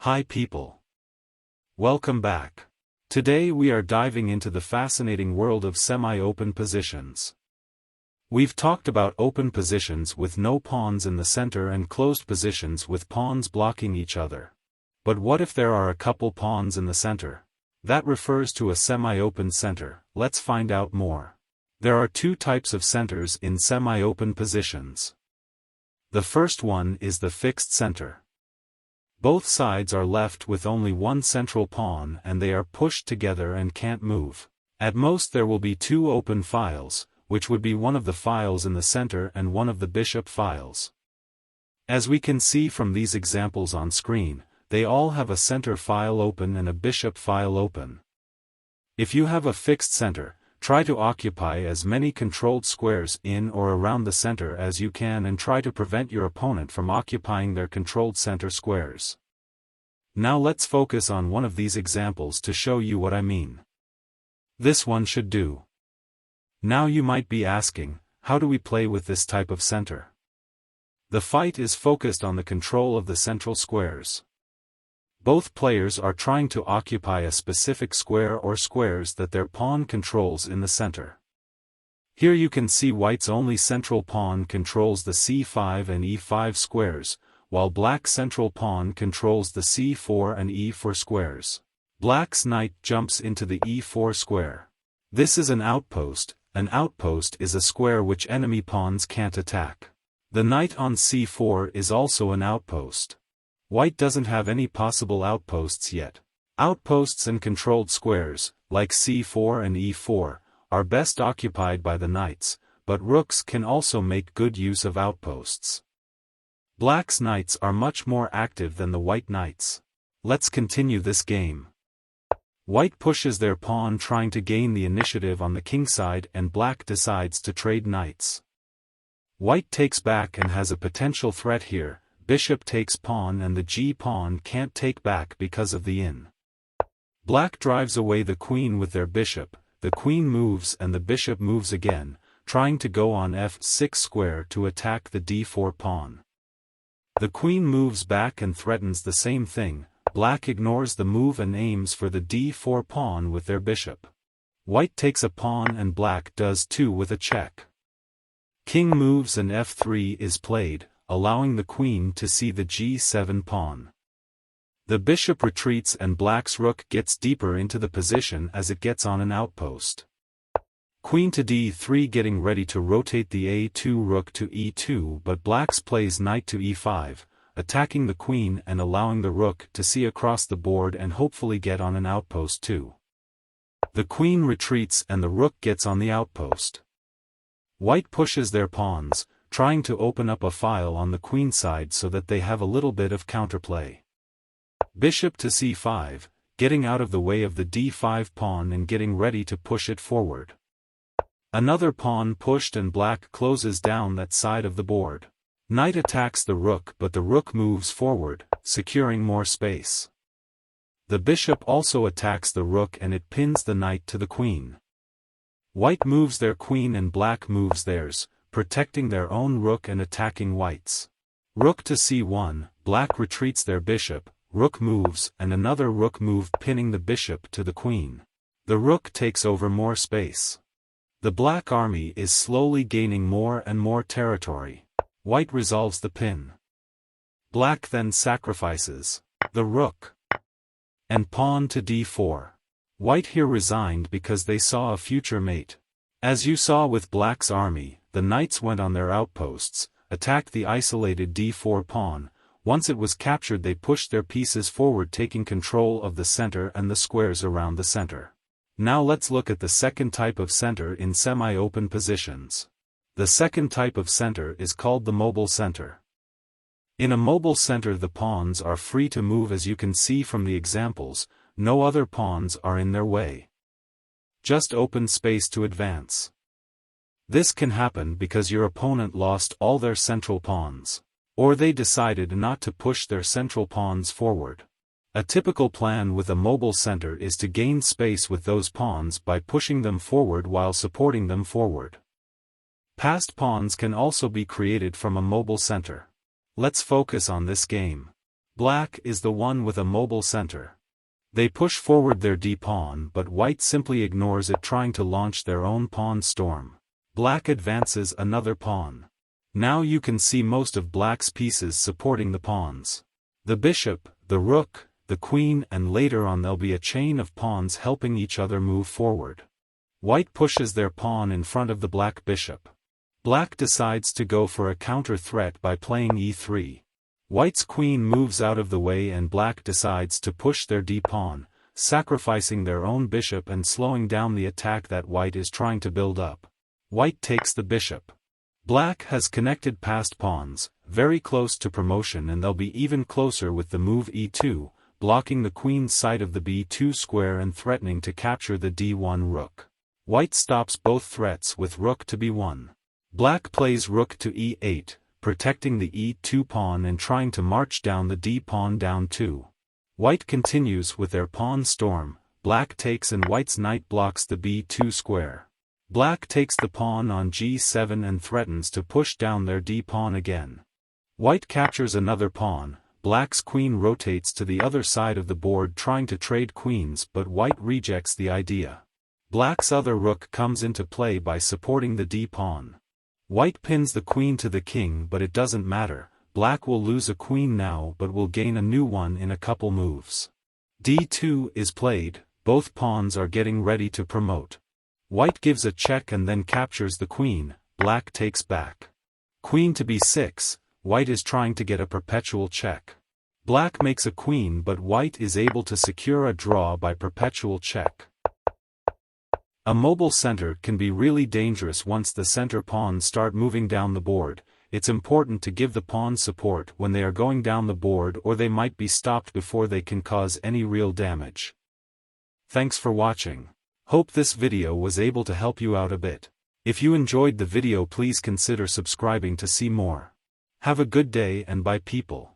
Hi people. Welcome back. Today we are diving into the fascinating world of semi-open positions. We've talked about open positions with no pawns in the center and closed positions with pawns blocking each other. But what if there are a couple pawns in the center? That refers to a semi-open center. Let's find out more. There are two types of centers in semi-open positions. The first one is the fixed center. Both sides are left with only one central pawn and they are pushed together and can't move. At most there will be two open files, which would be one of the files in the center and one of the bishop files. As we can see from these examples on screen, they all have a center file open and a bishop file open. If you have a fixed center, try to occupy as many controlled squares in or around the center as you can and try to prevent your opponent from occupying their controlled center squares. Now let's focus on one of these examples to show you what I mean. This one should do. Now you might be asking, how do we play with this type of center? The fight is focused on the control of the central squares. Both players are trying to occupy a specific square or squares that their pawn controls in the center. Here you can see white's only central pawn controls the c5 and e5 squares, while black's central pawn controls the c4 and e4 squares. Black's knight jumps into the e4 square. This is an outpost. An outpost is a square which enemy pawns can't attack. The knight on c4 is also an outpost. White doesn't have any possible outposts yet. Outposts and controlled squares, like c4 and e4, are best occupied by the knights, but rooks can also make good use of outposts. Black's knights are much more active than the white knights. Let's continue this game. White pushes their pawn trying to gain the initiative on the king side and black decides to trade knights. White takes back and has a potential threat here. Bishop takes pawn and the g-pawn can't take back because of the in. Black drives away the queen with their bishop, the queen moves and the bishop moves again, trying to go on f6 square to attack the d4 pawn. The queen moves back and threatens the same thing. Black ignores the move and aims for the d4 pawn with their bishop. White takes a pawn and black does too with a check. King moves and f3 is played, allowing the queen to see the g7 pawn. The bishop retreats and black's rook gets deeper into the position as it gets on an outpost. Queen to d3 getting ready to rotate the a2 rook to e2 but black's plays knight to e5, attacking the queen and allowing the rook to see across the board and hopefully get on an outpost too. The queen retreats and the rook gets on the outpost. White pushes their pawns, trying to open up a file on the queen side so that they have a little bit of counterplay. Bishop to c5, getting out of the way of the d5 pawn and getting ready to push it forward. Another pawn pushed and black closes down that side of the board. Knight attacks the rook but the rook moves forward, securing more space. The bishop also attacks the rook and it pins the knight to the queen. White moves their queen and black moves theirs, protecting their own rook and attacking white's. Rook to c1, black retreats their bishop, rook moves and another rook move pinning the bishop to the queen. The rook takes over more space. The black army is slowly gaining more and more territory. White resolves the pin. Black then sacrifices the rook and pawn to d4. White here resigned because they saw a future mate. As you saw with black's army, the knights went on their outposts, attacked the isolated d4 pawn. Once it was captured they pushed their pieces forward taking control of the center and the squares around the center. Now let's look at the second type of center in semi-open positions. The second type of center is called the mobile center. In a mobile center the pawns are free to move as you can see from the examples, no other pawns are in their way. Just open space to advance. This can happen because your opponent lost all their central pawns, or they decided not to push their central pawns forward. A typical plan with a mobile center is to gain space with those pawns by pushing them forward while supporting them forward. Passed pawns can also be created from a mobile center. Let's focus on this game. Black is the one with a mobile center. They push forward their d-pawn but white simply ignores it, trying to launch their own pawn storm. Black advances another pawn. Now you can see most of black's pieces supporting the pawns. The bishop, the rook, the queen, and later on there'll be a chain of pawns helping each other move forward. White pushes their pawn in front of the black bishop. Black decides to go for a counter threat by playing e3. White's queen moves out of the way and black decides to push their d-pawn, sacrificing their own bishop and slowing down the attack that white is trying to build up. White takes the bishop. Black has connected passed pawns, very close to promotion, and they'll be even closer with the move e2, blocking the queen's side of the b2 square and threatening to capture the d1 rook. White stops both threats with rook to b1. Black plays rook to e8, protecting the e2 pawn and trying to march down the d-pawn down 2. White continues with their pawn storm. Black takes and white's knight blocks the b2 square. Black takes the pawn on g7 and threatens to push down their d-pawn again. White captures another pawn. Black's queen rotates to the other side of the board trying to trade queens, but white rejects the idea. Black's other rook comes into play by supporting the d-pawn. White pins the queen to the king, but it doesn't matter. Black will lose a queen now but will gain a new one in a couple moves. d2 is played. Both pawns are getting ready to promote. White gives a check and then captures the queen. Black takes back. Queen to b6. White is trying to get a perpetual check. Black makes a queen, but white is able to secure a draw by perpetual check. A mobile center can be really dangerous once the center pawns start moving down the board. It's important to give the pawns support when they are going down the board, or they might be stopped before they can cause any real damage. Thanks for watching. Hope this video was able to help you out a bit. If you enjoyed the video, please consider subscribing to see more. Have a good day and bye people.